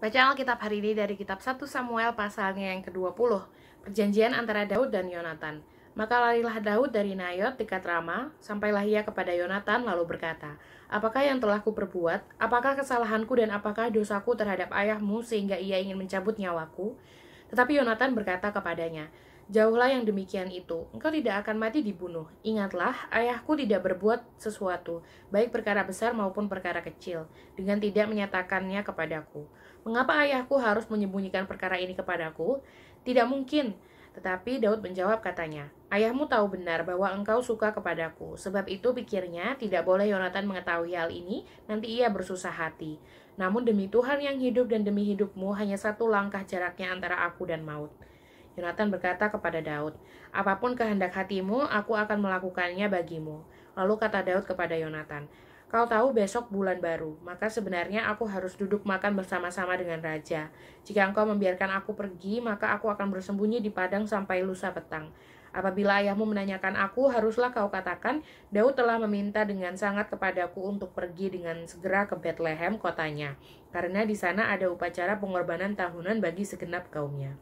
Bacaan Alkitab hari ini dari kitab 1 Samuel pasalnya yang ke-20, perjanjian antara Daud dan Yonatan. Maka larilah Daud dari Nayot dekat Rama, sampailah ia kepada Yonatan lalu berkata, "Apakah yang telah kuperbuat? Apakah kesalahanku dan apakah dosaku terhadap ayahmu sehingga ia ingin mencabut nyawaku?" Tetapi Yonatan berkata kepadanya, "Jauhlah yang demikian itu, engkau tidak akan mati dibunuh. Ingatlah, ayahku tidak berbuat sesuatu, baik perkara besar maupun perkara kecil, dengan tidak menyatakannya kepadaku. Mengapa ayahku harus menyembunyikan perkara ini kepadaku? Tidak mungkin." Tetapi Daud menjawab katanya, "Ayahmu tahu benar bahwa engkau suka kepadaku, sebab itu pikirnya tidak boleh Yonatan mengetahui hal ini, nanti ia bersusah hati. Namun demi Tuhan yang hidup dan demi hidupmu, hanya satu langkah jaraknya antara aku dan maut." Yonatan berkata kepada Daud, "Apapun kehendak hatimu, aku akan melakukannya bagimu." Lalu kata Daud kepada Yonatan, "Kau tahu besok bulan baru, maka sebenarnya aku harus duduk makan bersama-sama dengan raja. Jika engkau membiarkan aku pergi, maka aku akan bersembunyi di padang sampai lusa petang. Apabila ayahmu menanyakan aku, haruslah kau katakan, Daud telah meminta dengan sangat kepadaku untuk pergi dengan segera ke Betlehem kotanya, karena di sana ada upacara pengorbanan tahunan bagi segenap kaumnya.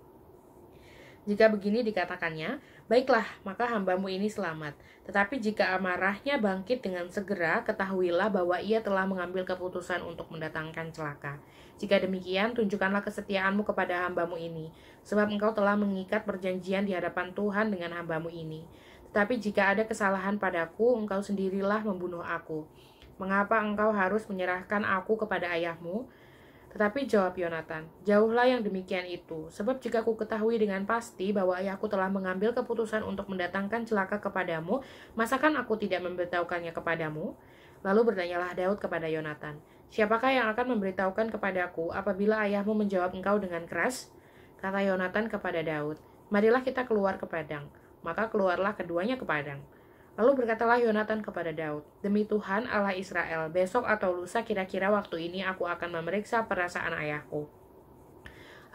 Jika begini dikatakannya, baiklah, maka hambamu ini selamat. Tetapi jika amarahnya bangkit dengan segera, ketahuilah bahwa ia telah mengambil keputusan untuk mendatangkan celaka. Jika demikian, tunjukkanlah kesetiaanmu kepada hambamu ini, sebab engkau telah mengikat perjanjian di hadapan Tuhan dengan hambamu ini. Tetapi jika ada kesalahan padaku, engkau sendirilah membunuh aku. Mengapa engkau harus menyerahkan aku kepada ayahmu?" Tetapi jawab Yonatan, "Jauhlah yang demikian itu, sebab jika ku ketahui dengan pasti bahwa ayahku telah mengambil keputusan untuk mendatangkan celaka kepadamu, masakan aku tidak memberitahukannya kepadamu?" Lalu bertanyalah Daud kepada Yonatan, "Siapakah yang akan memberitahukan kepadaku apabila ayahmu menjawab engkau dengan keras?" Kata Yonatan kepada Daud, "Marilah kita keluar ke padang." Maka keluarlah keduanya ke padang. Lalu berkatalah Yonatan kepada Daud, "Demi Tuhan Allah Israel, besok atau lusa kira-kira waktu ini aku akan memeriksa perasaan ayahku.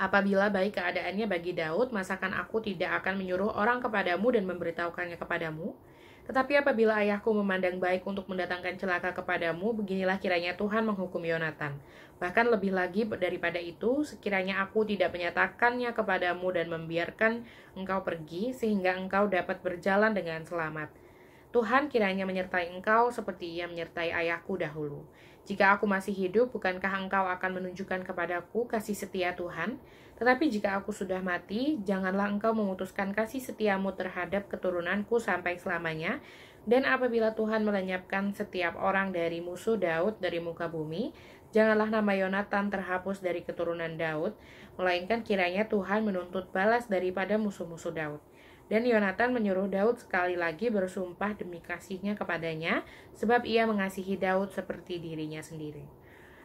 Apabila baik keadaannya bagi Daud, masakan aku tidak akan menyuruh orang kepadamu dan memberitahukannya kepadamu? Tetapi apabila ayahku memandang baik untuk mendatangkan celaka kepadamu, beginilah kiranya Tuhan menghukum Yonatan. Bahkan lebih lagi daripada itu, sekiranya aku tidak menyatakannya kepadamu dan membiarkan engkau pergi, sehingga engkau dapat berjalan dengan selamat. Tuhan kiranya menyertai engkau seperti ia menyertai ayahku dahulu. Jika aku masih hidup, bukankah engkau akan menunjukkan kepadaku kasih setia Tuhan? Tetapi jika aku sudah mati, janganlah engkau memutuskan kasih setiamu terhadap keturunanku sampai selamanya. Dan apabila Tuhan melenyapkan setiap orang dari musuh Daud dari muka bumi, janganlah nama Yonatan terhapus dari keturunan Daud, melainkan kiranya Tuhan menuntut balas daripada musuh-musuh Daud." Dan Yonatan menyuruh Daud sekali lagi bersumpah demi kasihnya kepadanya, sebab ia mengasihi Daud seperti dirinya sendiri.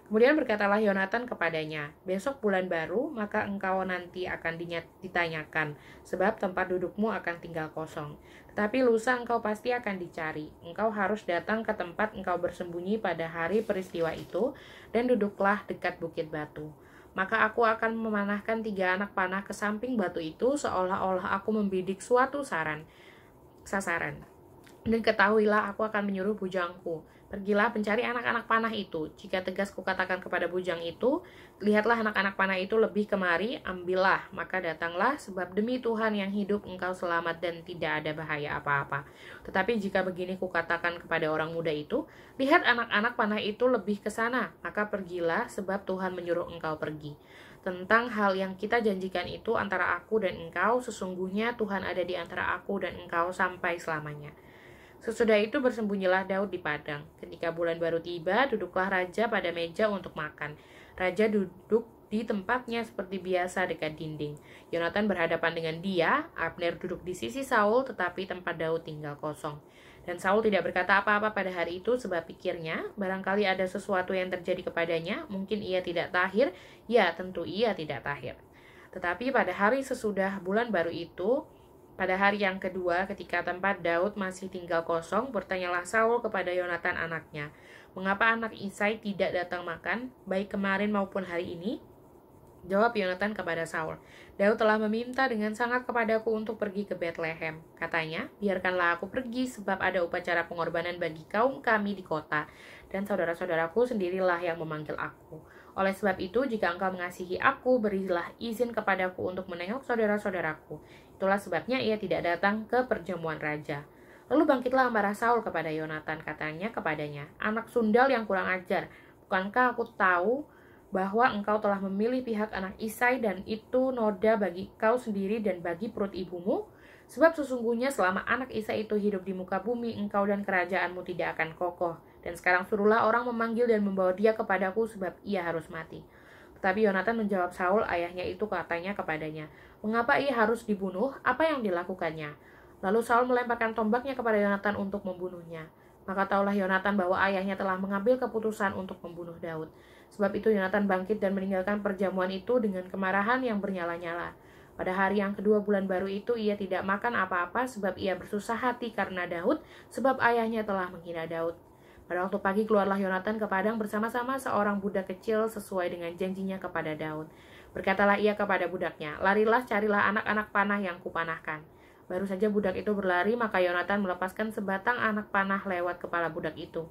Kemudian berkatalah Yonatan kepadanya, "Besok bulan baru, maka engkau nanti akan ditanyakan, sebab tempat dudukmu akan tinggal kosong. Tetapi lusa engkau pasti akan dicari. Engkau harus datang ke tempat engkau bersembunyi pada hari peristiwa itu, dan duduklah dekat bukit batu. Maka aku akan memanahkan 3 anak panah ke samping batu itu, seolah-olah aku membidik suatu sasaran. Dan ketahuilah, aku akan menyuruh bujangku, pergilah pencari anak-anak panah itu. Jika tegas kukatakan kepada bujang itu, lihatlah anak-anak panah itu lebih kemari, ambillah, maka datanglah, sebab demi Tuhan yang hidup engkau selamat dan tidak ada bahaya apa-apa. Tetapi jika begini kukatakan kepada orang muda itu, lihat anak-anak panah itu lebih ke sana, maka pergilah, sebab Tuhan menyuruh engkau pergi. Tentang hal yang kita janjikan itu antara aku dan engkau, sesungguhnya Tuhan ada di antara aku dan engkau sampai selamanya." Sesudah itu bersembunyilah Daud di padang. Ketika bulan baru tiba, duduklah raja pada meja untuk makan. Raja duduk di tempatnya seperti biasa dekat dinding. Yonatan berhadapan dengan dia, Abner duduk di sisi Saul, tetapi tempat Daud tinggal kosong. Dan Saul tidak berkata apa-apa pada hari itu, sebab pikirnya, barangkali ada sesuatu yang terjadi kepadanya, mungkin ia tidak tahir, ya tentu ia tidak tahir. Tetapi pada hari sesudah bulan baru itu, pada hari yang kedua, ketika tempat Daud masih tinggal kosong, bertanyalah Saul kepada Yonatan anaknya, "Mengapa anak Isai tidak datang makan, baik kemarin maupun hari ini?" Jawab Yonatan kepada Saul, "Daud telah meminta dengan sangat kepadaku untuk pergi ke Betlehem. Katanya, biarkanlah aku pergi sebab ada upacara pengorbanan bagi kaum kami di kota, dan saudara-saudaraku sendirilah yang memanggil aku. Oleh sebab itu, jika engkau mengasihi aku, berilah izin kepadaku untuk menengok saudara-saudaraku. Itulah sebabnya ia tidak datang ke perjamuan raja. Lalu bangkitlah amarah Saul kepada Yonatan, katanya kepadanya, anak sundal yang kurang ajar, bukankah aku tahu bahwa engkau telah memilih pihak anak Isai dan itu noda bagi kau sendiri dan bagi perut ibumu? Sebab sesungguhnya selama anak Isai itu hidup di muka bumi, engkau dan kerajaanmu tidak akan kokoh. Dan sekarang suruhlah orang memanggil dan membawa dia kepadaku sebab ia harus mati. Tetapi Yonatan menjawab Saul, ayahnya itu, katanya kepadanya, mengapa ia harus dibunuh? Apa yang dilakukannya? Lalu Saul melemparkan tombaknya kepada Yonatan untuk membunuhnya. Maka taulah Yonatan bahwa ayahnya telah mengambil keputusan untuk membunuh Daud. Sebab itu Yonatan bangkit dan meninggalkan perjamuan itu dengan kemarahan yang bernyala-nyala. Pada hari yang kedua bulan baru itu ia tidak makan apa-apa sebab ia bersusah hati karena Daud, sebab ayahnya telah menghina Daud. Pada waktu pagi keluarlah Yonatan ke padang bersama-sama seorang budak kecil sesuai dengan janjinya kepada Daud. Berkatalah ia kepada budaknya, larilah carilah anak-anak panah yang kupanahkan. Baru saja budak itu berlari, maka Yonatan melepaskan sebatang anak panah lewat kepala budak itu.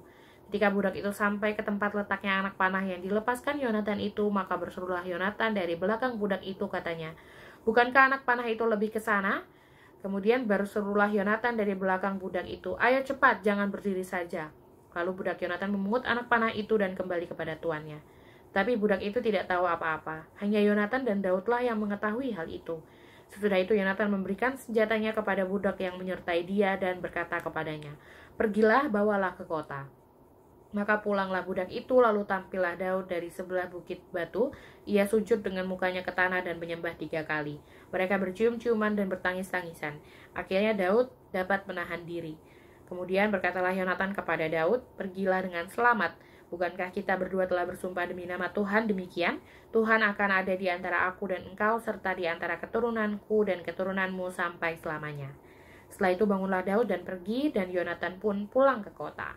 Ketika budak itu sampai ke tempat letaknya anak panah yang dilepaskan Yonatan itu, maka berserulah Yonatan dari belakang budak itu, katanya, bukankah anak panah itu lebih ke sana? Kemudian berserulah Yonatan dari belakang budak itu, ayo cepat, jangan berdiri saja. Lalu budak Yonatan memungut anak panah itu dan kembali kepada tuannya. Tapi budak itu tidak tahu apa-apa. Hanya Yonatan dan Daudlah yang mengetahui hal itu. Sesudah itu Yonatan memberikan senjatanya kepada budak yang menyertai dia dan berkata kepadanya, pergilah, bawalah ke kota. Maka pulanglah budak itu, lalu tampillah Daud dari sebelah bukit batu. Ia sujud dengan mukanya ke tanah dan menyembah 3 kali. Mereka bercium-ciuman dan bertangis-tangisan. Akhirnya Daud dapat menahan diri. Kemudian berkatalah Yonatan kepada Daud, pergilah dengan selamat. Bukankah kita berdua telah bersumpah demi nama Tuhan demikian? Tuhan akan ada di antara aku dan engkau, serta di antara keturunanku dan keturunanmu sampai selamanya. Setelah itu bangunlah Daud dan pergi, dan Yonatan pun pulang ke kota.